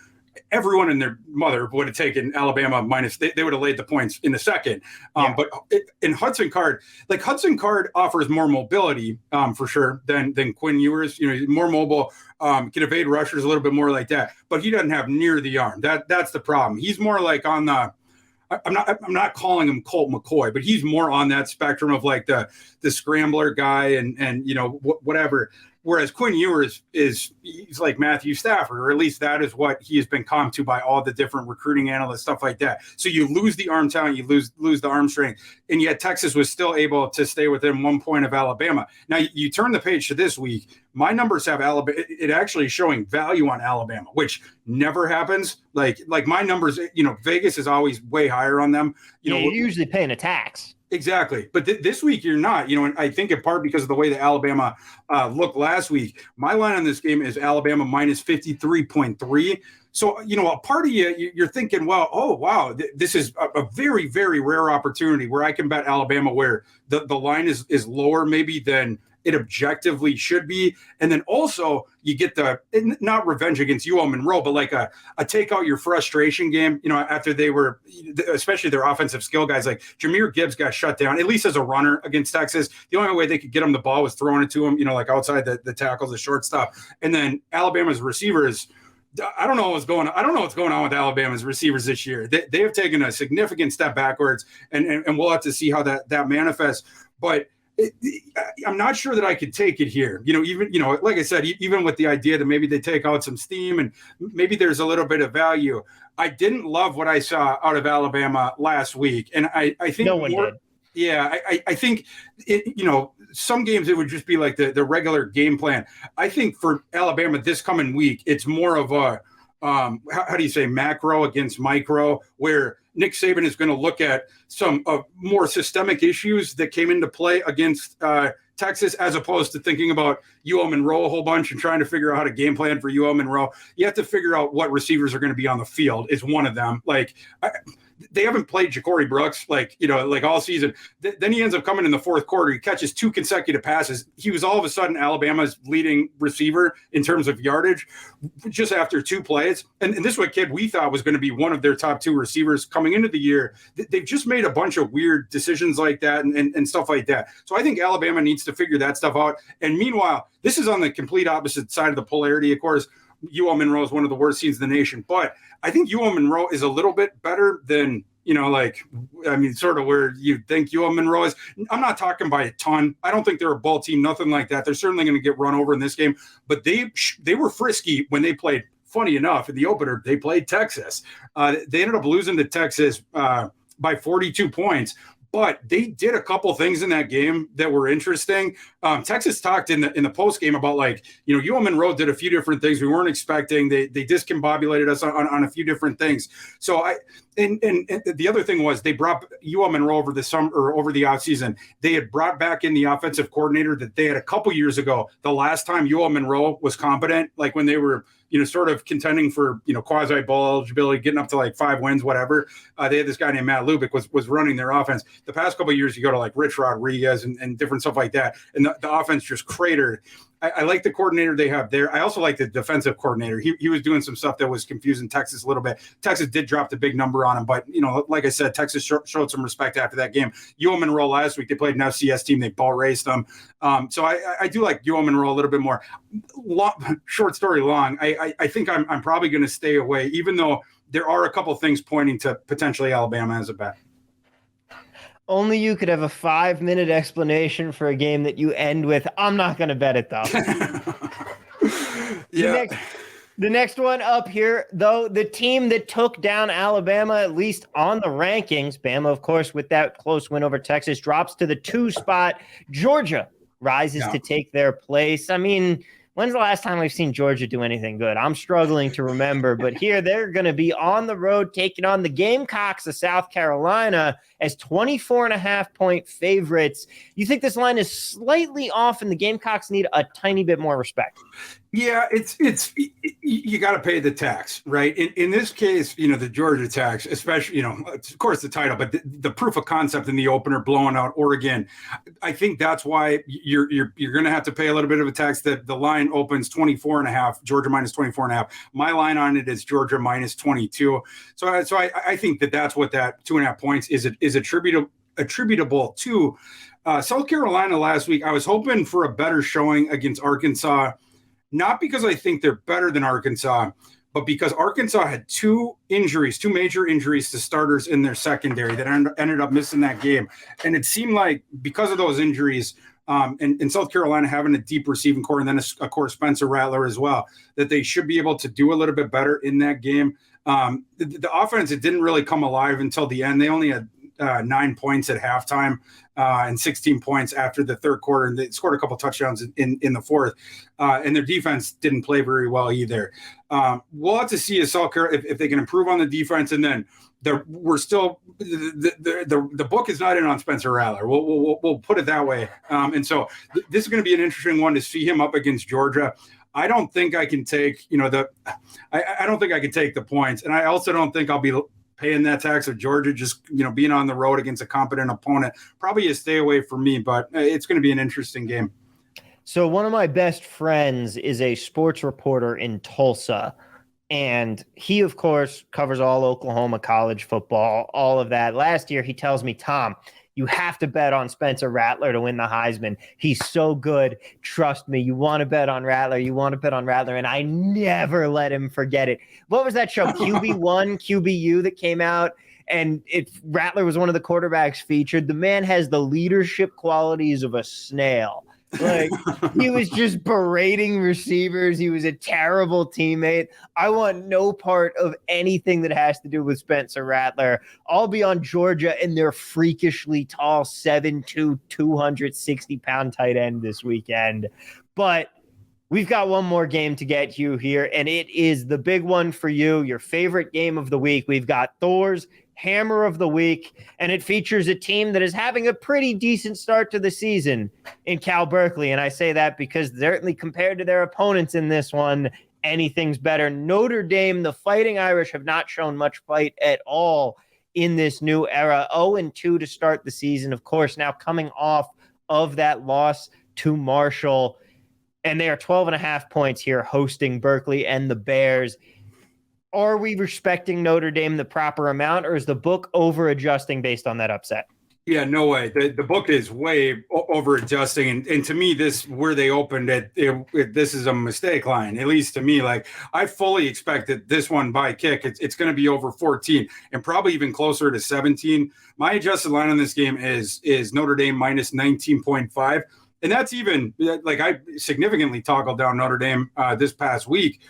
[SPEAKER 2] everyone and their mother would have taken Alabama minus. They would have laid the points in the second. But in Hudson Card, Hudson Card offers more mobility for sure than Quinn Ewers. He's more mobile, can evade rushers a little bit more like that. But he doesn't have near the arm. That's the problem. He's more like on the. I'm not calling him Colt McCoy, but he's more on that spectrum of the scrambler guy and whatever. Whereas Quinn Ewers he's like Matthew Stafford, or at least that is what he has been comped to by all the different recruiting analysts, stuff like that. So you lose the arm talent, you lose the arm strength, and yet Texas was still able to stay within 1 point of Alabama. Now you turn the page to this week. My numbers have Alabama. It actually is showing value on Alabama, which never happens. Like my numbers, Vegas is always way higher on them.
[SPEAKER 1] You're usually paying a tax.
[SPEAKER 2] Exactly. But this week you're not, and I think in part because of the way that Alabama looked last week. My line on this game is Alabama minus 53.3. So, a part of you're thinking, well, oh, wow, this is a very, very rare opportunity where I can bet Alabama where the line is lower maybe than it objectively should be. And then also you get not revenge against UL Monroe, but a take out your frustration game, after they were, especially their offensive skill guys, like Jahmyr Gibbs got shut down, at least as a runner against Texas. The only way they could get him the ball was throwing it to him, outside the tackles, the short stuff. And then Alabama's receivers, I don't know what's going on. I don't know what's going on with Alabama's receivers this year. They have taken a significant step backwards, and we'll have to see how that manifests. But I'm not sure that I could take it here. Even like I said, even with the idea that maybe they take out some steam and maybe there's a little bit of value. I didn't love what I saw out of Alabama last week, and I think
[SPEAKER 1] no one did.
[SPEAKER 2] Yeah, I think some games it would just be like the regular game plan. I think for Alabama this coming week, it's more of a how do you say macro against micro, where Nick Saban is going to look at some more systemic issues that came into play against Texas, as opposed to thinking about UL Monroe a whole bunch and trying to figure out how to game plan for UL Monroe. You have to figure out what receivers are going to be on the field is one of them. They haven't played Ja'Cory Brooks all season. Then he ends up coming in the fourth quarter. He catches 2 consecutive passes. He was all of a sudden Alabama's leading receiver in terms of yardage just after 2 plays. And this was a kid we thought was going to be one of their top 2 receivers coming into the year. They've just made a bunch of weird decisions like that and stuff like that. So I think Alabama needs to figure that stuff out. And meanwhile, this is on the complete opposite side of the polarity, of course. UL Monroe is one of the worst teams in the nation, but I think UL Monroe is a little bit better than, sort of where you think UL Monroe is. I'm not talking by a ton. I don't think they're a ball team, nothing like that. They're certainly going to get run over in this game, but they were frisky when they played. Funny enough, in the opener, they played Texas. They ended up losing to Texas by 42 points. But they did a couple things in that game that were interesting. Texas talked in the post game about UL Monroe did a few different things we weren't expecting. They discombobulated us on a few different things. So and the other thing was they brought UL Monroe over the summer or over the offseason. They had brought back in the offensive coordinator that they had a couple years ago. The last time UL Monroe was competent, like when they were sort of contending for, quasi bowl eligibility, getting up to 5 wins, whatever. They had this guy named Matt Lubick was running their offense. The past couple of years, you go to Rich Rodriguez and different stuff like that. And the offense just cratered. I like the coordinator they have there. I also like the defensive coordinator. He was doing some stuff that was confusing Texas a little bit. Texas did drop the big number on him, but like I said, Texas showed some respect after that game. UL Monroe last week, they played an FCS team. They ball raced them. So I do like UL Monroe a little bit more. Short story long. I think I'm probably going to stay away, even though there are a couple things pointing to potentially Alabama as a bet.
[SPEAKER 1] Only you could have a 5-minute explanation for a game that you end with, I'm not going to bet it, though.
[SPEAKER 2] Yeah.
[SPEAKER 1] The next one up here, though, the team that took down Alabama, at least on the rankings, Bama, of course, with that close win over Texas, drops to the 2 spot. Georgia rises to take their place. I mean, when's the last time we've seen Georgia do anything good? I'm struggling to remember, but here they're going to be on the road taking on the Gamecocks of South Carolina as 24.5-point favorites. You think this line is slightly off and the Gamecocks need a tiny bit more respect?
[SPEAKER 2] Yeah, it's you got to pay the tax, right? In this case, the Georgia tax, especially, of course the title, but the proof of concept in the opener blowing out Oregon, I think that's why you're going to have to pay a little bit of a tax. That the line opens 24.5, Georgia minus 24.5. My line on it is Georgia minus 22. So I think that's what that 2.5 points is attributable to. South Carolina last week, I was hoping for a better showing against Arkansas. Not because I think they're better than Arkansas, but because Arkansas had 2 major injuries to starters in their secondary that ended up missing that game. And it seemed like because of those injuries, and South Carolina having a deep receiving core, and then of course Spencer Rattler as well, that they should be able to do a little bit better in that game. The offense, it didn't really come alive until the end. They only had 9 points at halftime and 16 points after the third quarter, and they scored a couple touchdowns in the fourth. And their defense didn't play very well either. We'll have to see if they can improve on the defense, and then we're still the book is not in on Spencer Rattler. We'll put it that way. And so this is going to be an interesting one to see him up against Georgia. I don't think I can take I don't think I can take the points, and I also don't think I'll be paying that tax of Georgia, just being on the road against a competent opponent. Probably a stay away for me, but it's going to be an interesting game.
[SPEAKER 1] So one of my best friends is a sports reporter in Tulsa, and he, of course, covers all Oklahoma college football, all of that. Last year, he tells me, Tom, You have to bet on Spencer Rattler to win the Heisman. He's so good. Trust me, you want to bet on Rattler. You want to bet on Rattler, and I never let him forget it. What was that show, QB1, QBU, that came out? And Rattler was one of the quarterbacks featured. The man has the leadership qualities of a snail. Like, he was just berating receivers. He was a terrible teammate. I want no part of anything that has to do with Spencer Rattler. I'll be on Georgia and their freakishly tall 7'2", 260-pound tight end this weekend. But we've got one more game to get to here, and it is the big one for you, your favorite game of the week. We've got Thor's Hammer of the Week, and it features a team that is having a pretty decent start to the season in Cal Berkeley. And I say that because certainly compared to their opponents in this one, anything's better. Notre Dame, the Fighting Irish, have not shown much fight at all in this new era. 0-2 to start the season, of course, now coming off of that loss to Marshall. And they are 12.5 points here hosting Berkeley and the Bears. Are we respecting Notre Dame the proper amount, or is the book over-adjusting based on that upset?
[SPEAKER 2] Yeah, no way. The book is way over-adjusting. And to me, this where they opened this is a mistake line, at least to me. Like, I fully expected this one by kick. It's going to be over 14 and probably even closer to 17. My adjusted line on this game is Notre Dame minus 19.5. And that's even, like, I significantly toggled down Notre Dame this past week.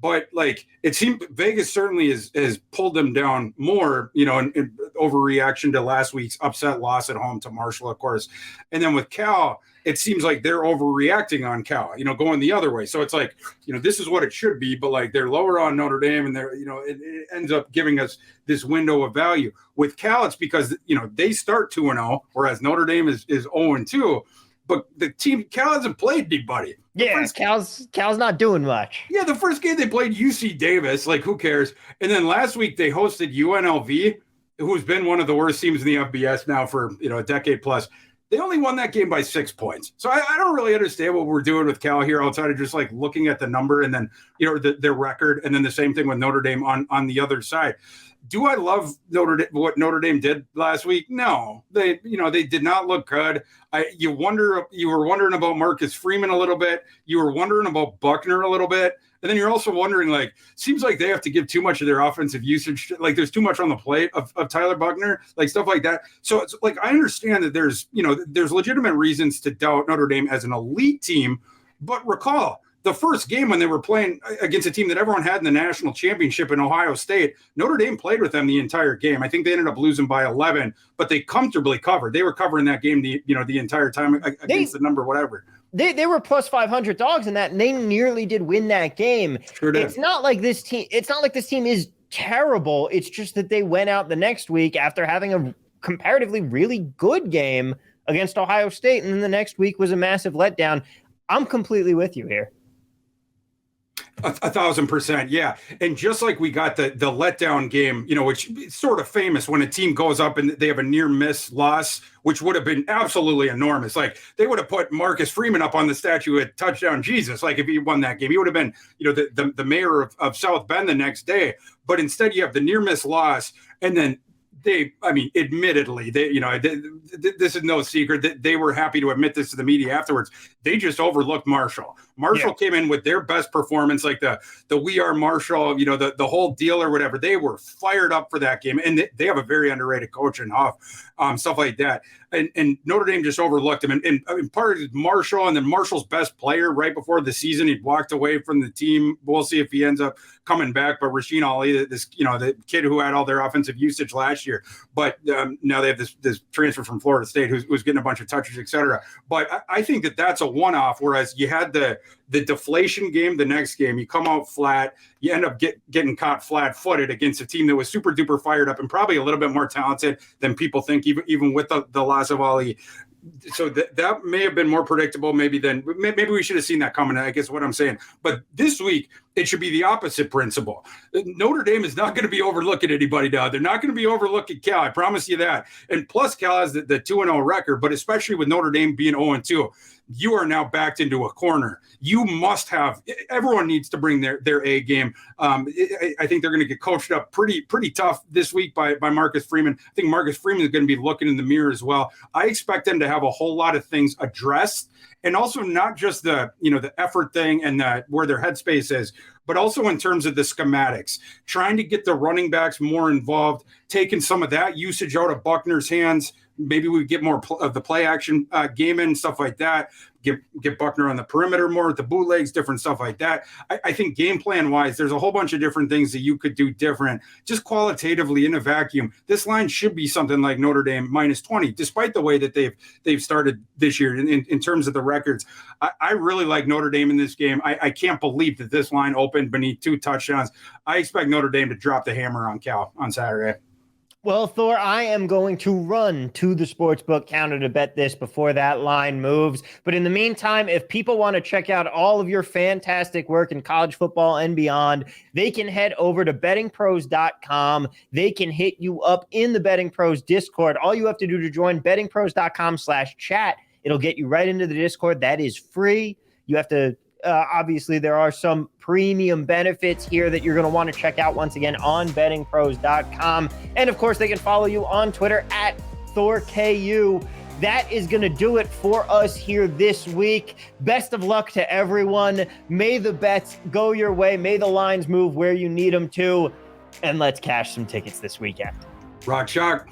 [SPEAKER 2] But, like, it seemed Vegas certainly has pulled them down more, in overreaction to last week's upset loss at home to Marshall, of course. And then with Cal, it seems like they're overreacting on Cal, going the other way. So it's like, this is what it should be, but, like, they're lower on Notre Dame, and they're, it ends up giving us this window of value. With Cal, it's because, they start 2-0, whereas Notre Dame is 0-2. But the team, Cal hasn't played anybody.
[SPEAKER 1] Yeah, Cal's not doing much.
[SPEAKER 2] Yeah, the first game they played UC Davis, like, who cares? And then last week they hosted UNLV, who's been one of the worst teams in the FBS now for, a decade plus. They only won that game by 6 points. So I don't really understand what we're doing with Cal here outside of just, like, looking at the number and then, their record, and then the same thing with Notre Dame on the other side. Do I love what Notre Dame did last week? No, they did not look good. You were wondering about Marcus Freeman a little bit. You were wondering about Buckner a little bit. And then you're also wondering, like, seems like they have to give too much of their offensive usage. Like, there's too much on the plate of Tyler Buckner, like, stuff like that. So it's like, I understand that there's legitimate reasons to doubt Notre Dame as an elite team, but recall, the first game when they were playing against a team that everyone had in the national championship in Ohio State, Notre Dame played with them the entire game. I think they ended up losing by 11, but they comfortably covered. They were covering that game the entire time against the number, whatever.
[SPEAKER 1] They were plus 500 dogs in that, and they nearly did win that game.
[SPEAKER 2] Sure did.
[SPEAKER 1] It's not like this team is terrible. It's just that they went out the next week after having a comparatively really good game against Ohio State, and then the next week was a massive letdown. I'm completely with you here.
[SPEAKER 2] 1,000%. Yeah. And just like we got the letdown game, which is sort of famous when a team goes up and they have a near miss loss, which would have been absolutely enormous. Like, they would have put Marcus Freeman up on the statue at touchdown Jesus. Like, if he won that game, he would have been, the mayor of South Bend the next day. But instead you have the near miss loss, and then admittedly, this is no secret that they were happy to admit this to the media afterwards. They just overlooked Marshall. Marshall came in with their best performance, like the We Are Marshall, the whole deal or whatever. They were fired up for that game, and they have a very underrated coach in Huff, stuff like that. And Notre Dame just overlooked him. And part of Marshall, and then Marshall's best player right before the season, he'd walked away from the team. We'll see if he ends up coming back. But Rasheen Ali, the kid who had all their offensive usage last year, but now they have this transfer from Florida State who's getting a bunch of touches, et cetera. But I think that's a one-off, whereas you had the deflation game the next game. You come out flat. You end up getting caught flat-footed against a team that was super-duper fired up and probably a little bit more talented than people think, even with the loss of Ali. So that may have been more predictable maybe we should have seen that coming, I guess what I'm saying. But this week, it should be the opposite principle. Notre Dame is not going to be overlooking anybody now. They're not going to be overlooking Cal. I promise you that. And plus, Cal has the 2-0 record, but especially with Notre Dame being 0-2, you are now backed into a corner. You must have, everyone needs to bring their A game. I think they're going to get coached up pretty tough this week by Marcus Freeman. I think Marcus Freeman is going to be looking in the mirror as well. I expect them to have a whole lot of things addressed, and also not just the effort thing and where their headspace is, but also in terms of the schematics, trying to get the running backs more involved, taking some of that usage out of Buckner's hands. Maybe we get more of the play action game in, stuff like that. Get Buckner on the perimeter more with the bootlegs, different stuff like that. I think game plan wise, there's a whole bunch of different things that you could do different. Just qualitatively in a vacuum, this line should be something like Notre Dame -20, despite the way that they've started this year in terms of the records. I really like Notre Dame in this game. I can't believe that this line opened beneath 2 touchdowns. I expect Notre Dame to drop the hammer on Cal on Saturday.
[SPEAKER 1] Well, Thor, I am going to run to the sportsbook counter to bet this before that line moves. But in the meantime, if people want to check out all of your fantastic work in college football and beyond, they can head over to bettingpros.com. They can hit you up in the Betting Pros Discord. All you have to do to join bettingpros.com/chat, it'll get you right into the Discord. That is free. You have to obviously, there are some premium benefits here that you're going to want to check out once again on bettingpros.com. And of course, they can follow you on Twitter at ThorKU. That is going to do it for us here this week. Best of luck to everyone. May the bets go your way. May the lines move where you need them to. And let's cash some tickets this weekend.
[SPEAKER 2] Rock Chalk.